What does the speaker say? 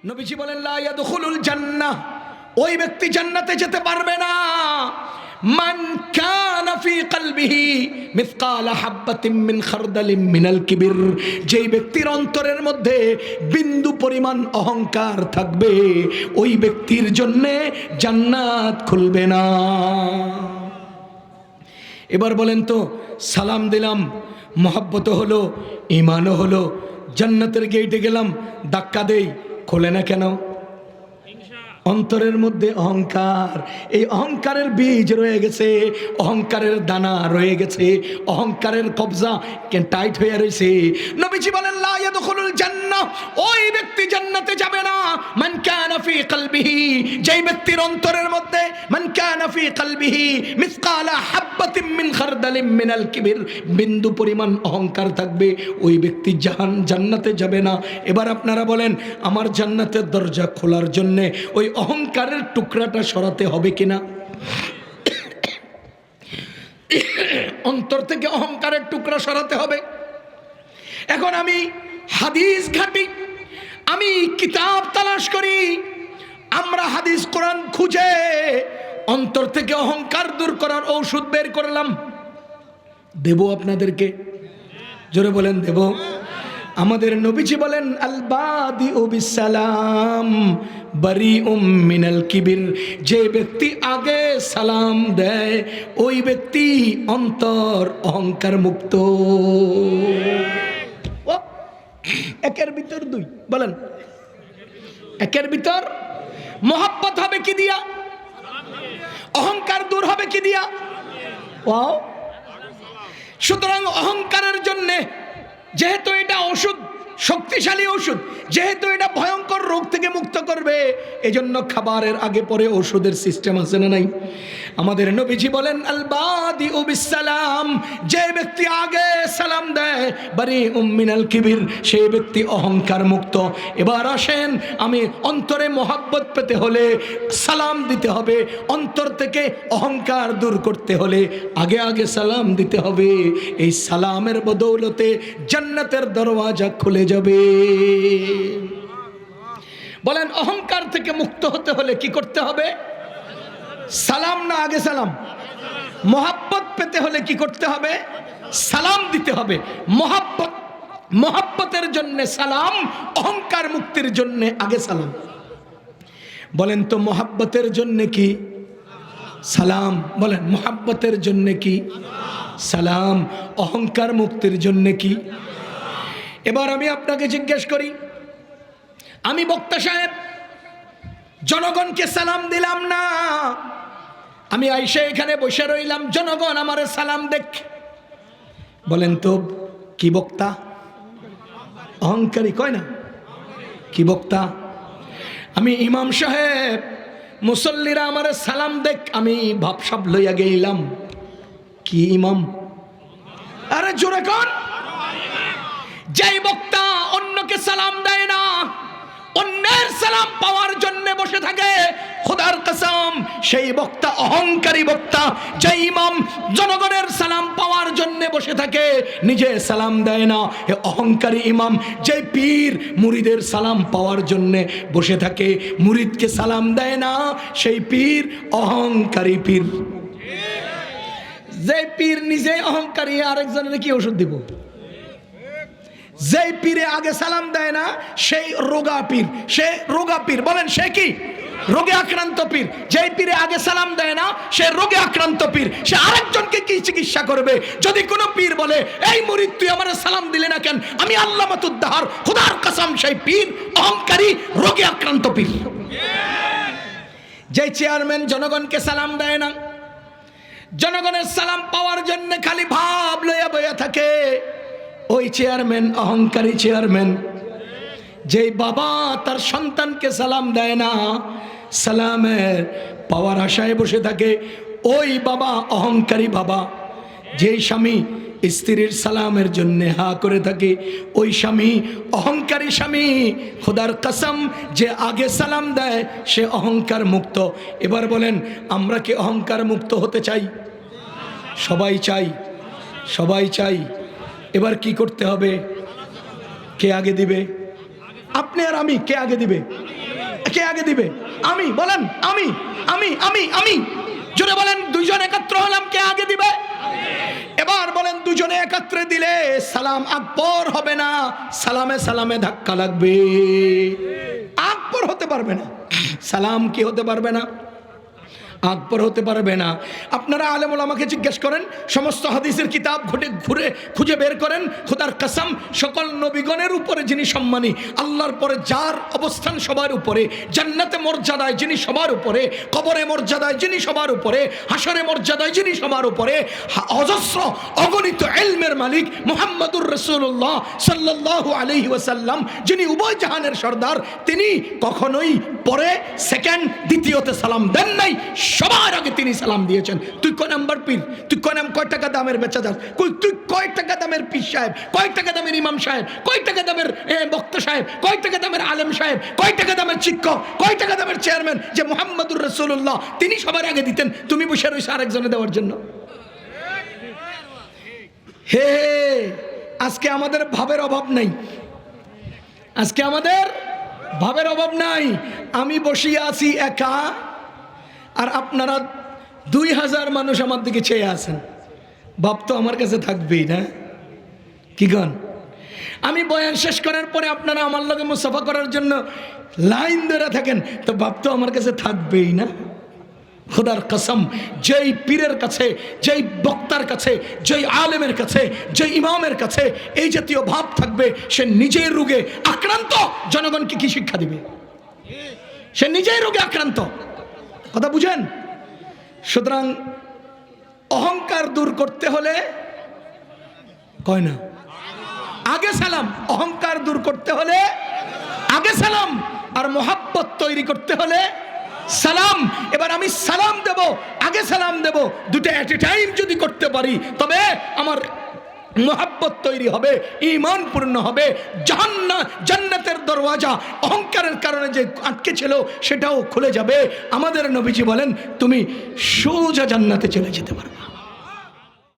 নবীজি বলেন লা ইয়াদখুলুল জান্নাহ, ওই ব্যক্তি জান্নাতে যেতে পারবে না মান কানা ফি কলবিহি মিসকালা হাববাতিন মিন খারদালিন মিনাল কিবির, যেই ব্যক্তির অন্তরের মধ্যে বিন্দু পরিমাণ অহংকার থাকবে ওই ব্যক্তির জন্য জান্নাত খুলবে না। এবার বলেন তো, সালাম দিলাম, মহব্বত হলো, ঈমানও হলো, জান্নাতের গেটে গেলাম, ধাক্কা দেই, খোলে না কেন? অন্তরের মধ্যে অহংকার, এই অহংকারের বীজ রয়ে গেছে, অহংকারের দানা রয়ে গেছে, অহংকারের কবজা টাইট হয়ে রয়েছে। নবীজি বলেন লা ইয়াদখুলুল জান্নাহ, ওই ব্যক্তি জান্নাতে যাবে না মান কানা ফি কলবিহি, যেই ব্যক্তির অন্তরের মধ্যে মান কানা ফি কলবিহি মিসকালা হাববাতিন মিন খারদালিন মিনাল কিবির, বিন্দু পরিমাণ অহংকার থাকবে, ওই ব্যক্তি জান্নাতে যাবে না। এবার আপনারা বলেন, আমার জান্নাতের দরজা খোলার জন্য ওই অহংকারের টুকরাটা সরাতে হবে কিনা? অন্তর থেকে অহংকারের টুকরা সরাতে হবে। এখন আমি হাদিস ঘাটি, আমি কিতাব তালাশ করি, আমরা হাদিস কোরআন খুঁজে অন্তর থেকে অহংকার দূর করার ঔষধ বের করলাম। দেব আপনাদেরকে? জোরে বলেন দেব। আমাদের নবীজি বলেন আল বাদিউ বিসসালাম বারিউম মিনাল কিবির, যে ব্যক্তি আগে সালাম দেয় ওই ব্যক্তি অন্তর অহংকার মুক্ত। একের ভিতর দুই, বলেন একের ভিতর। মহব্বত হবে কি দিয়া? অহংকার দূর হবে কি দিয়া? ওয়াও। সুতরাং অহংকারের জন্য, যেহেতু এটা ওষুধ, শক্তিশালী ওষুধ, যেহেতু এটা ভয়ঙ্কর রোগ থেকে মুক্ত করবে, এজন্য খাবারের আগে পরে ওষুধের সিস্টেম আছে না নাই? আমাদের নবীজি বলেন আল বাদিউ বিসসালাম, যে ব্যক্তি আগে সালাম দেয় বারিউম মিনাল কিবির, সেই ব্যক্তি অহংকার মুক্ত। এবার আসেন, আমি অন্তরে মহব্বত পেতে হলে সালাম দিতে হবে, অন্তর থেকে অহংকার দূর করতে হলে আগে আগে সালাম দিতে হবে। এই সালামের বদৌলতে জান্নাতের দরওয়াজা খুলে যাবে। বলেন, অহংকার থেকে মুক্ত হতে হলে কি করতে হবে? সালাম না আগে সালাম? মহব্বত পেতে হলে কি করতে হবে? সালাম দিতে হবে। মহব্বতের জন্য সালাম, অহংকার মুক্তির জন্য আগে সালাম। বলেন তো, মহব্বতের জন্য কি সালাম? বলেন, মহব্বতের জন্য কি সালাম? অহংকার মুক্তির জন্য কি? এবার আমি আপনাকে জিজ্ঞেস করি, আমি বক্তা সাহেব জনগণকে সালাম দিলাম না, আমি আইসা এখানে বসে রইলাম, জনগণ আমারে সালাম দেখ। বলেন তো, কি বক্তা? অহংকারী কয় না? কি বক্তা? আমি ইমাম সাহেব, মুসল্লিরা আমারে সালাম দেখ, আমি ভাবসাব লইয়া গেলাম, কি ইমাম? আরে জোরে কোন? যেই বক্তা অন্যকে সালাম দেয় না, অন্যের সালাম পাওয়ার জন্য বসে থাকে, খোদার কসম সেই বক্তা অহংকারী বক্তা। যে ইমাম জনগণের সালাম পাওয়ার জন্য বসে থাকে, নিজে সালাম দেয় না, এ অহংকারী ইমাম। যে পীর মুরিদের সালাম পাওয়ার জন্য বসে থাকে, মুরিদকে সালাম দেয় না, সেই পীর অহংকারী পীর। যে পীর নিজে অহংকারী, আরেকজনের কি ওষুধ দিব? যেই পীরে আগে সালাম দেয় না, সেই রোগা পীর, সে রোগা পীর। বলেন, সে কি? রোগে আক্রান্ত পীর। যেই পীরে আগে সালাম দেয় না, সে রোগে আক্রান্ত পীর, সে আরেকজনকে কি চিকিৎসা করবে? যদি কোনো পীর বলে, এই মুরিদ তুই আমার সালাম দিলে না কেন, আমি আল্লামাতুদ্দাহার, খোদার কসম সেই পীর অহংকারী, রোগে আক্রান্ত পীর। যেই চেয়ারম্যান জনগণকে সালাম দেয় না, জনগণের সালাম পাওয়ার জন্য খালি ভাব লইয়া বইয়া থাকে, ওই চেয়ারম্যান অহংকারী চেয়ারম্যান। যেই বাবা তার সন্তানকে সালাম দেয় না, সালামের পাওয়ার আশায় বসে থাকে, ওই বাবা অহংকারী বাবা। যেই স্বামী স্ত্রীর সালামের জন্য হা করে থাকে, ওই স্বামী অহংকারী স্বামী। খোদার কসম, যে আগে সালাম দেয় সে অহংকার মুক্ত। এবার বলেন, আমরা কি অহংকার মুক্ত হতে চাই? সবাই চাই, সবাই চাই। এবার কি করতে হবে? কে আগে দিবে? আপনি আর আমি, কে আগে দিবে? কে আগে দিবে? আমি, বলেন আমি। আমি আমি আমি জোরে বলেন, দুইজন একত্র হলাম, কে আগে দিবে? এবার বলেন, দুজনে একত্রে দিলে সালাম আকবর হবে না, সালামে সালামে ধাক্কা লাগবে, আকবর হতে পারবে না। সালাম কি হতে পারবে না? আকবর হতে পারবে না। আপনারা আলেম ওলামাকে জিজ্ঞেস করেন, সমস্ত হাদিসের কিতাব ঘুরে খুঁজে বের করেন, খোদার কসম সকল নবীগণের উপরে যিনি সম্মানী, আল্লাহর পরে যার অবস্থান সবার উপরে, জান্নাতে মর্যাদায় যিনি সবার উপরে, কবরে মর্যাদায় যিনি সবার উপরে, হাসরে মর্যাদায় যিনি সবার উপরে, অজস্র অগণিত ইলমের মালিক মুহাম্মদুর রাসূলুল্লাহ সাল্লাল্লাহু আলাইহি ওয়াসাল্লাম, যিনি উভয় জাহানের সর্দার, তিনি কখনোই পরে সেকেন্ড দ্বিতীয়তে সালাম দেন নাই, সবার আগে তিনি সালাম দিয়েছেন। তুই কয় নাম্বার পীর? তুই কয় টাকা দামের বেচা যাস? তুই কয় টাকা দামের পীর সাহেব? কয় টাকা দামের ইমাম সাহেব? কয় টাকা দামের বক্তা সাহেব? কয় টাকা দামের আলেম সাহেব? কয় টাকা দামের শিক্ষক? কয় টাকা দামের চেয়ারম্যান? যে মুহাম্মদুর রাসূলুল্লাহ তিনি সবার আগে দিতেন, তুমি বসে রইছ আরেকজনে দেওয়ার জন্য। হে আজকে আমাদের ভাবের অভাব নাই, আজকে আমাদের ভাবের অভাব নাই। আমি বসিয়ে আছি একা, আর আপনারা 2000 মানুষ আমার দিকে চেয়ে আছেন, ভাব তো আমার কাছে থাকবেই না, কি গান? আমি বয়ান শেষ করার পরে আপনারা আমার লগে মুসাফা করার জন্য লাইন ধরে থাকেন, তো ভাব তো আমার কাছে থাকবেই না। খোদার কসম, যেই পীরের কাছে, যেই বক্তার কাছে, যেই আলেমের কাছে, যেই ইমামের কাছে এই জাতীয় ভাব থাকবে, সে নিজের রোগে আক্রান্ত, জনগণকে কি শিক্ষা দিবে? সে নিজেই রোগে আক্রান্ত, কথা বুঝেন? সুতরাং অহংকার দূর করতে হলে কয় না আগে সালাম, অহংকার দূর করতে হলে আগে সালাম, আর মোহাব্বত তৈরি করতে হলে সালাম। এবার আমি সালাম দেব, আগে সালাম দেব, দুটো এট এ টাইম যদি করতে পারি, তবে আমার মোহাব্বত তৈরি হবে, ঈমান পূর্ণ হবে, জান্নাতের দরওয়াজা অহংকারের কারণে যে আটকে ছিল সেটাও খুলে যাবে। আমাদের নবীজি বলেন, তুমি সোজা জান্নাতে চলে যেতে পারবে।